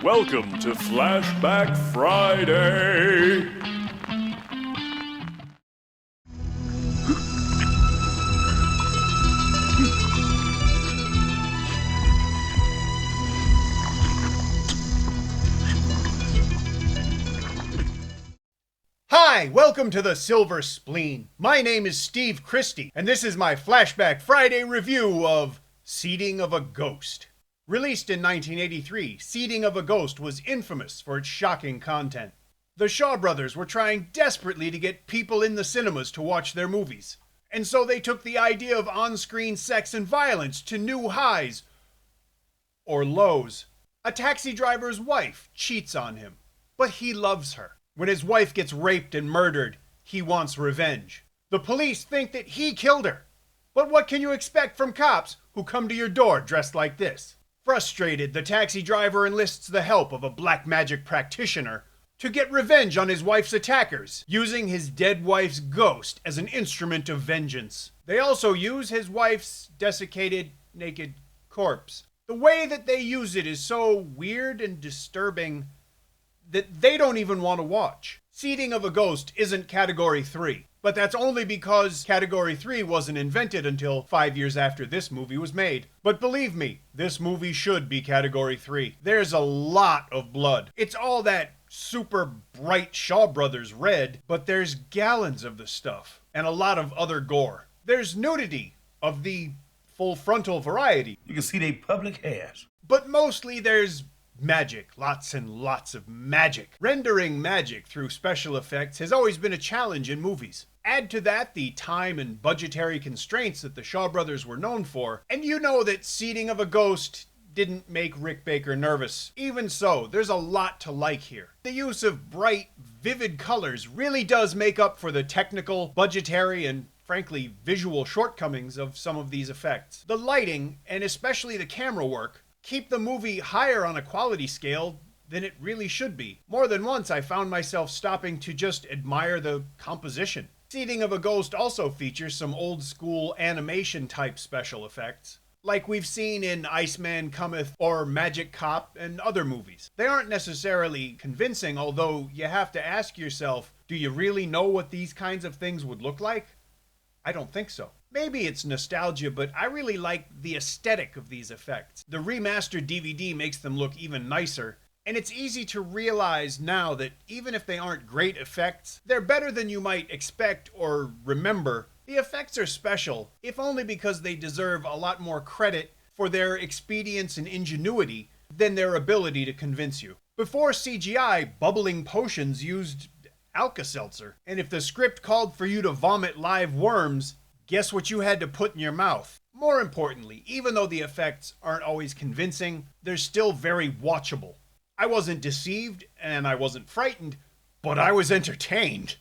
Welcome to Flashback Friday. Hi, welcome to the Silver Spleen. My name is Steve Christie, and this is my Flashback Friday review of Seeding of a Ghost. Released in 1983, Seeding of a Ghost was infamous for its shocking content. The Shaw brothers were trying desperately to get people in the cinemas to watch their movies, and so they took the idea of on-screen sex and violence to new highs, or lows. A taxi driver's wife cheats on him, but he loves her. When his wife gets raped and murdered, he wants revenge. The police think that he killed her. But what can you expect from cops who come to your door dressed like this? Frustrated, the taxi driver enlists the help of a black magic practitioner to get revenge on his wife's attackers, using his dead wife's ghost as an instrument of vengeance. They also use his wife's desiccated, naked corpse. The way that they use it is so weird and disturbing that they don't even want to watch. Seeding of a Ghost isn't Category 3, but that's only because Category 3 wasn't invented until 5 years after this movie was made. But believe me, this movie should be Category 3. There's a lot of blood. It's all that super bright Shaw Brothers red, but there's gallons of the stuff, and a lot of other gore. There's nudity of the full frontal variety. You can see they public ass. But mostly there's magic, lots and lots of magic. Rendering magic through special effects has always been a challenge in movies. Add to that the time and budgetary constraints that the Shaw brothers were known for, and you know that Seeding of a Ghost didn't make Rick Baker nervous. Even so, there's a lot to like here. The use of bright, vivid colors really does make up for the technical, budgetary, and frankly, visual shortcomings of some of these effects. The lighting, and especially the camera work, keep the movie higher on a quality scale than it really should be. More than once I found myself stopping to just admire the composition. Seeding of a Ghost also features some old school animation type special effects, like we've seen in Iceman Cometh or Magic Cop and other movies. They aren't necessarily convincing, although you have to ask yourself, do you really know what these kinds of things would look like? I don't think so. Maybe it's nostalgia, but I really like the aesthetic of these effects. The remastered DVD makes them look even nicer, and it's easy to realize now that even if they aren't great effects, they're better than you might expect or remember. The effects are special, if only because they deserve a lot more credit for their expedience and ingenuity than their ability to convince you. Before CGI, bubbling potions used Alka-Seltzer, and if the script called for you to vomit live worms, guess what you had to put in your mouth? More importantly, even though the effects aren't always convincing, they're still very watchable. I wasn't deceived and I wasn't frightened, but I was entertained.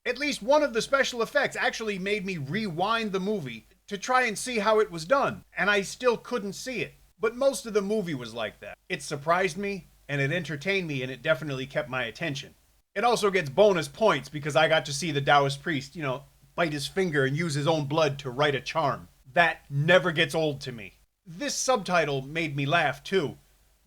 At least one of the special effects actually made me rewind the movie to try and see how it was done, and I still couldn't see it. But most of the movie was like that. It surprised me, and it entertained me, and it definitely kept my attention. It also gets bonus points because I got to see the Taoist priest, bite his finger and use his own blood to write a charm. That never gets old to me. This subtitle made me laugh too,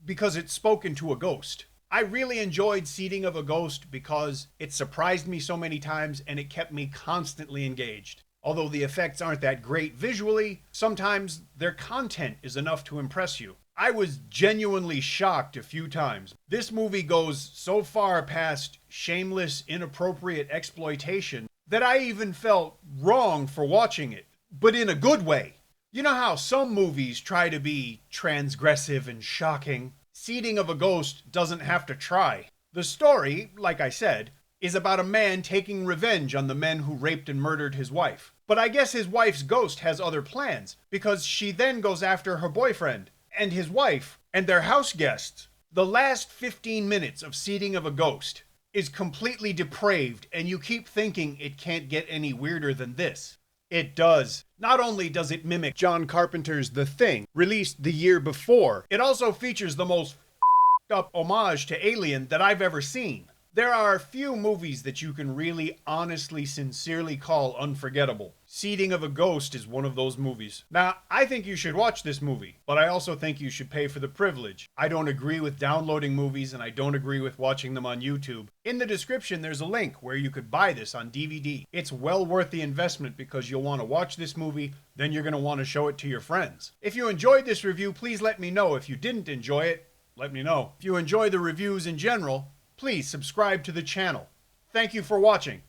because it's spoken to a ghost. I really enjoyed Seeding of a Ghost because it surprised me so many times and it kept me constantly engaged. Although the effects aren't that great visually, sometimes their content is enough to impress you. I was genuinely shocked a few times. This movie goes so far past shameless, inappropriate exploitation that I even felt wrong for watching it, but in a good way. You know how some movies try to be transgressive and shocking? Seeding of a Ghost doesn't have to try. The story, like I said, is about a man taking revenge on the men who raped and murdered his wife. But I guess his wife's ghost has other plans, because she then goes after her boyfriend, and his wife, and their house guests. The last 15 minutes of Seeding of a Ghost is completely depraved, and you keep thinking it can't get any weirder than this. It does. Not only does it mimic John Carpenter's The Thing, released the year before, it also features the most f***ed up homage to Alien that I've ever seen. There are few movies that you can really honestly, sincerely call unforgettable. Seeding of a Ghost is one of those movies. Now, I think you should watch this movie, but I also think you should pay for the privilege. I don't agree with downloading movies, and I don't agree with watching them on YouTube. In the description, there's a link where you could buy this on DVD. It's well worth the investment because you'll want to watch this movie, then you're going to want to show it to your friends. If you enjoyed this review, please let me know. If you didn't enjoy it, let me know. If you enjoy the reviews in general, please subscribe to the channel. Thank you for watching.